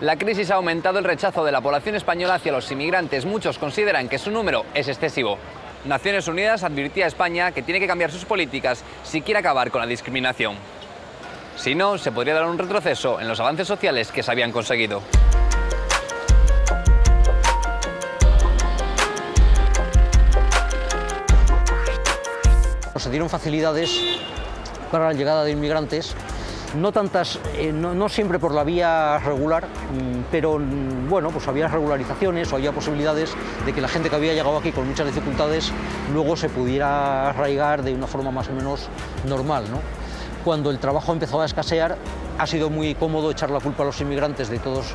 La crisis ha aumentado el rechazo de la población española hacia los inmigrantes. Muchos consideran que su número es excesivo. Naciones Unidas advirtía a España que tiene que cambiar sus políticas si quiere acabar con la discriminación. Si no, se podría dar un retroceso en los avances sociales que se habían conseguido. Se dieron facilidades para la llegada de inmigrantes, no tantas, no siempre por la vía regular, pero bueno, pues había regularizaciones o había posibilidades de que la gente que había llegado aquí con muchas dificultades luego se pudiera arraigar de una forma más o menos normal, ¿no? Cuando el trabajo empezó a escasear, ha sido muy cómodo echar la culpa a los inmigrantes de todos.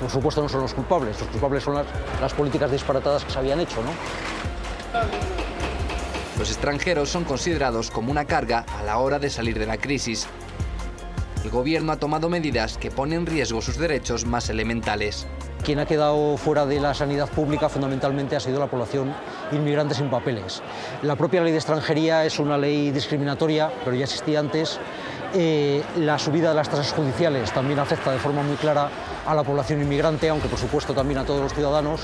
Por supuesto no son los culpables son las políticas disparatadas que se habían hecho, ¿no? Los extranjeros son considerados como una carga a la hora de salir de la crisis. El gobierno ha tomado medidas que ponen en riesgo sus derechos más elementales. Quien ha quedado fuera de la sanidad pública fundamentalmente ha sido la población inmigrante sin papeles. La propia ley de extranjería es una ley discriminatoria, pero ya existía antes. La subida de las tasas judiciales también afecta de forma muy clara a la población inmigrante, aunque por supuesto también a todos los ciudadanos.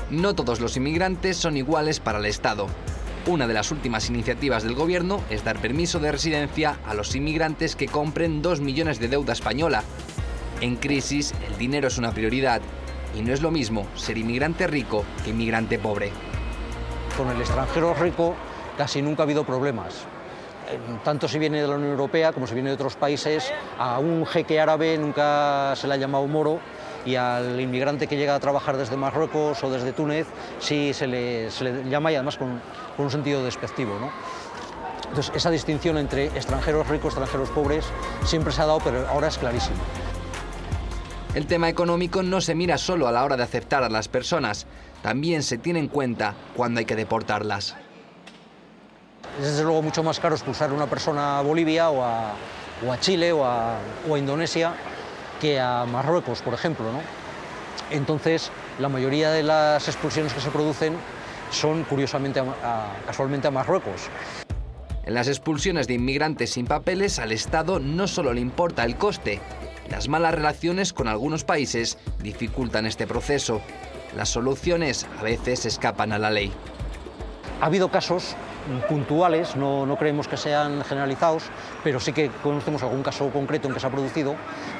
No todos los inmigrantes son iguales para el Estado. Una de las últimas iniciativas del gobierno es dar permiso de residencia a los inmigrantes que compren 2 millones de deuda española. En crisis, el dinero es una prioridad y no es lo mismo ser inmigrante rico que inmigrante pobre. Con el extranjero rico casi nunca ha habido problemas. Tanto si viene de la Unión Europea como si viene de otros países, a un jeque árabe nunca se le ha llamado moro, y al inmigrante que llega a trabajar desde Marruecos o desde Túnez sí se le llama, y además con un sentido despectivo, ¿no? Entonces esa distinción entre extranjeros ricos, extranjeros pobres, siempre se ha dado, pero ahora es clarísimo. El tema económico no se mira solo a la hora de aceptar a las personas, también se tiene en cuenta cuando hay que deportarlas. Es desde luego mucho más caro expulsar a una persona a Bolivia o a Chile o a Indonesia que a Marruecos, por ejemplo, ¿no? Entonces, la mayoría de las expulsiones que se producen son, curiosamente, casualmente a Marruecos. En las expulsiones de inmigrantes sin papeles, al Estado no solo le importa el coste. Las malas relaciones con algunos países dificultan este proceso. Las soluciones a veces escapan a la ley. Ha habido casos puntuales, no creemos que sean generalizados, pero sí que conocemos algún caso concreto en que se ha producido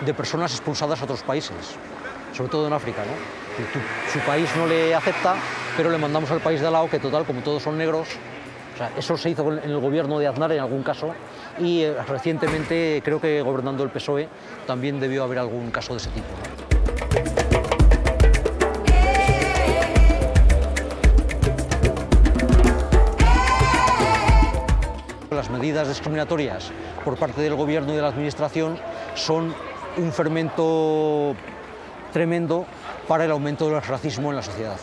de personas expulsadas a otros países, sobre todo en África, ¿no? Su país no le acepta, pero le mandamos al país de al lado, que total, como todos son negros. O sea, eso se hizo en el gobierno de Aznar en algún caso, y recientemente, creo que gobernando el PSOE, también debió haber algún caso de ese tipo, ¿no? Las medidas discriminatorias por parte del gobierno y de la administración son un fermento tremendo para el aumento del racismo en la sociedad.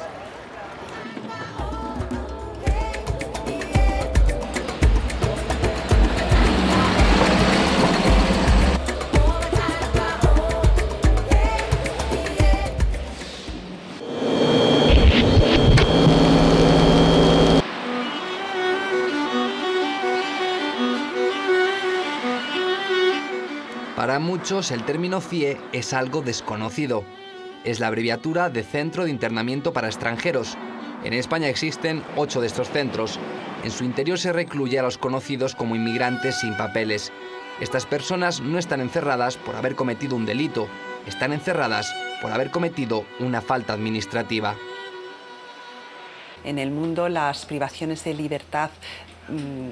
Para muchos, el término CIE es algo desconocido. Es la abreviatura de Centro de Internamiento para Extranjeros. En España existen 8 de estos centros. En su interior se recluye a los conocidos como inmigrantes sin papeles. Estas personas no están encerradas por haber cometido un delito, están encerradas por haber cometido una falta administrativa. En el mundo, las privaciones de libertad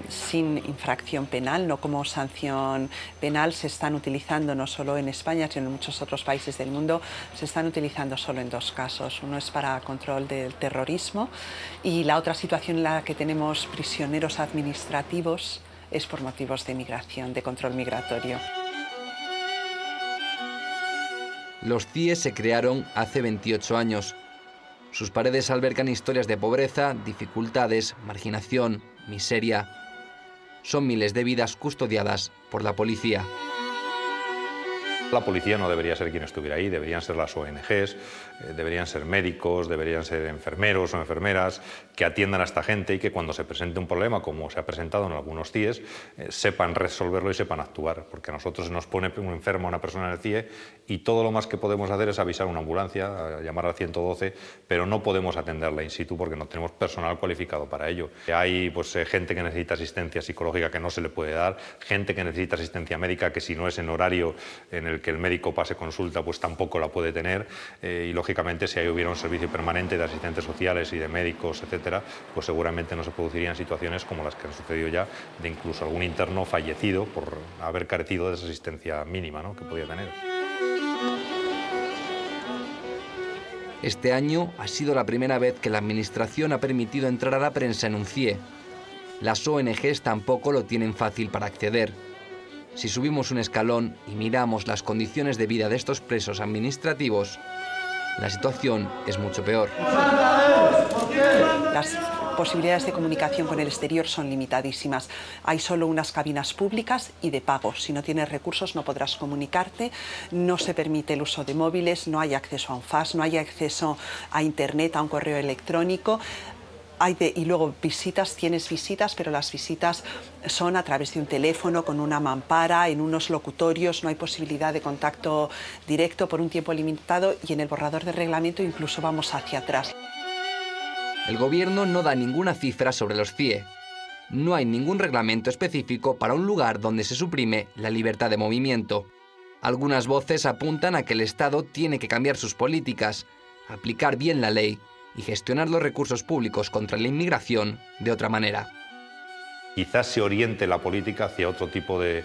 sin infracción penal, no como sanción penal, se están utilizando no solo en España, sino en muchos otros países del mundo. Se están utilizando solo en 2 casos. Uno es para control del terrorismo y la otra situación en la que tenemos prisioneros administrativos es por motivos de migración, de control migratorio. Los CIE se crearon hace 28 años. Sus paredes albergan historias de pobreza, dificultades, marginación, miseria. Son miles de vidas custodiadas por la policía. La policía no debería ser quien estuviera ahí, deberían ser las ONGs, deberían ser médicos, deberían ser enfermeros o enfermeras que atiendan a esta gente y que cuando se presente un problema, como se ha presentado en algunos CIEs, sepan resolverlo y sepan actuar, porque a nosotros nos pone un enfermo a una persona en el CIE y todo lo más que podemos hacer es avisar a una ambulancia, llamar al 112, pero no podemos atenderla in situ porque no tenemos personal cualificado para ello. Hay pues, gente que necesita asistencia psicológica que no se le puede dar, gente que necesita asistencia médica que si no es en horario en el que el médico pase consulta, pues tampoco la puede tener y lógicamente si ahí hubiera un servicio permanente de asistentes sociales y de médicos, etcétera, pues seguramente no se producirían situaciones como las que han sucedido ya, de incluso algún interno fallecido por haber carecido de esa asistencia mínima, ¿no?, que podía tener. Este año ha sido la primera vez que la Administración ha permitido entrar a la prensa en un CIE. Las ONGs tampoco lo tienen fácil para acceder. Si subimos un escalón y miramos las condiciones de vida de estos presos administrativos, la situación es mucho peor. Las posibilidades de comunicación con el exterior son limitadísimas. Hay solo unas cabinas públicas y de pago. Si no tienes recursos no podrás comunicarte, no se permite el uso de móviles, no hay acceso a un fax, no hay acceso a internet, a un correo electrónico. Y luego visitas, tienes visitas, pero las visitas son a través de un teléfono, con una mampara, en unos locutorios, no hay posibilidad de contacto directo por un tiempo limitado y en el borrador de reglamento incluso vamos hacia atrás. El gobierno no da ninguna cifra sobre los CIE. No hay ningún reglamento específico para un lugar donde se suprime la libertad de movimiento. Algunas voces apuntan a que el Estado tiene que cambiar sus políticas, aplicar bien la ley y gestionar los recursos públicos contra la inmigración de otra manera. Quizás se oriente la política hacia otro tipo de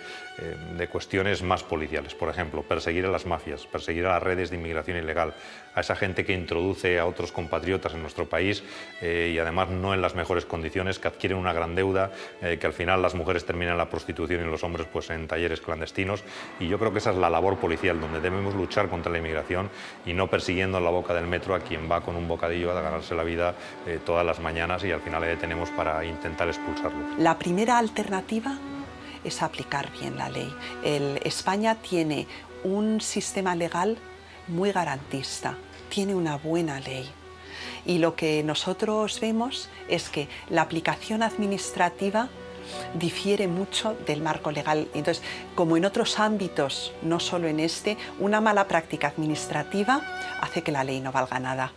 cuestiones más policiales. Por ejemplo, perseguir a las mafias, perseguir a las redes de inmigración ilegal, a esa gente que introduce a otros compatriotas en nuestro país y además no en las mejores condiciones, que adquieren una gran deuda, que al final las mujeres terminan en la prostitución y los hombres pues, en talleres clandestinos. Y yo creo que esa es la labor policial, donde debemos luchar contra la inmigración y no persiguiendo en la boca del metro a quien va con un bocadillo a ganarse la vida todas las mañanas y al final le detenemos para intentar expulsarlo. La primera alternativa es aplicar bien la ley. España tiene un sistema legal muy garantista, tiene una buena ley. Y lo que nosotros vemos es que la aplicación administrativa difiere mucho del marco legal. Entonces, como en otros ámbitos, no solo en este, una mala práctica administrativa hace que la ley no valga nada.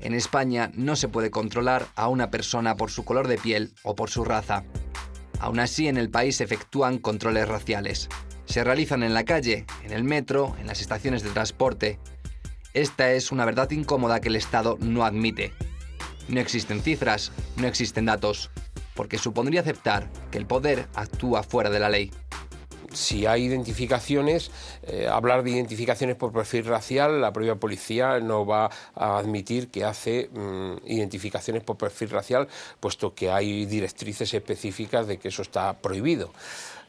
En España no se puede controlar a una persona por su color de piel o por su raza. Aún así, en el país se efectúan controles raciales. Se realizan en la calle, en el metro, en las estaciones de transporte. Esta es una verdad incómoda que el Estado no admite. No existen cifras, no existen datos, porque supondría aceptar que el poder actúa fuera de la ley. Si hay identificaciones, hablar de identificaciones por perfil racial, la propia policía no va a admitir que hace identificaciones por perfil racial, puesto que hay directrices específicas de que eso está prohibido.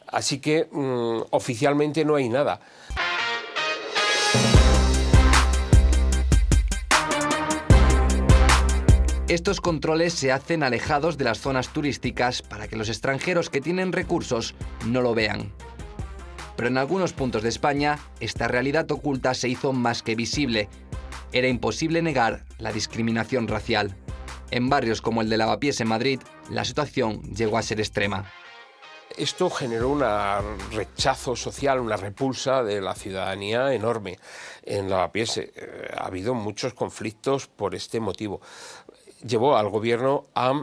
Así que oficialmente no hay nada. Estos controles se hacen alejados de las zonas turísticas para que los extranjeros que tienen recursos no lo vean. Pero en algunos puntos de España, esta realidad oculta se hizo más que visible. Era imposible negar la discriminación racial. En barrios como el de Lavapiés en Madrid, la situación llegó a ser extrema. Esto generó un rechazo social, una repulsa de la ciudadanía enorme. En Lavapiés ha habido muchos conflictos por este motivo. Llevó al gobierno a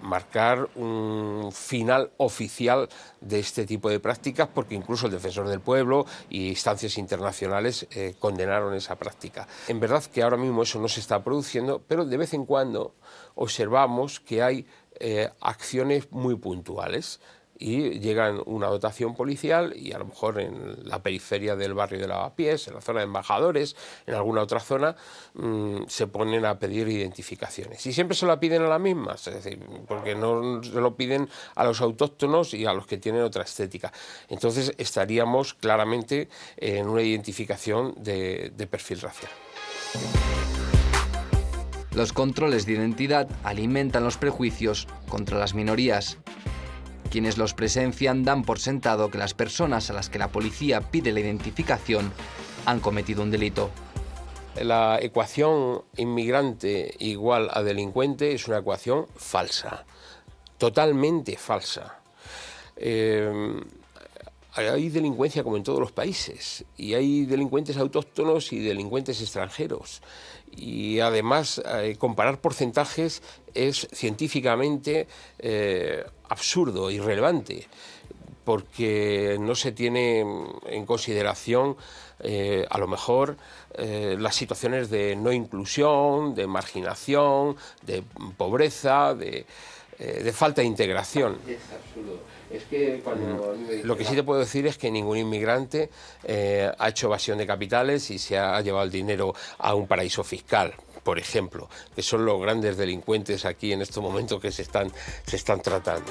marcar un final oficial de este tipo de prácticas, porque incluso el Defensor del Pueblo y instancias internacionales condenaron esa práctica. En verdad que ahora mismo eso no se está produciendo, pero de vez en cuando observamos que hay acciones muy puntuales y llegan una dotación policial y a lo mejor en la periferia del barrio de Lavapiés, en la zona de Embajadores, en alguna otra zona, se ponen a pedir identificaciones. Y siempre se la piden a las mismas, es decir, porque no se lo piden a los autóctonos y a los que tienen otra estética. Entonces estaríamos claramente en una identificación de perfil racial. Los controles de identidad alimentan los prejuicios contra las minorías. Quienes los presencian dan por sentado que las personas a las que la policía pide la identificación han cometido un delito. La ecuación inmigrante igual a delincuente es una ecuación falsa, totalmente falsa. Hay delincuencia como en todos los países, y hay delincuentes autóctonos y delincuentes extranjeros. Y además comparar porcentajes es científicamente absurdo, irrelevante, porque no se tiene en consideración a lo mejor las situaciones de no inclusión, de marginación, de pobreza, de falta de integración. Es absurdo. Es que lo que sí te puedo decir es que ningún inmigrante ha hecho evasión de capitales y se ha llevado el dinero a un paraíso fiscal, por ejemplo, que son los grandes delincuentes aquí en estos momentos que se están tratando.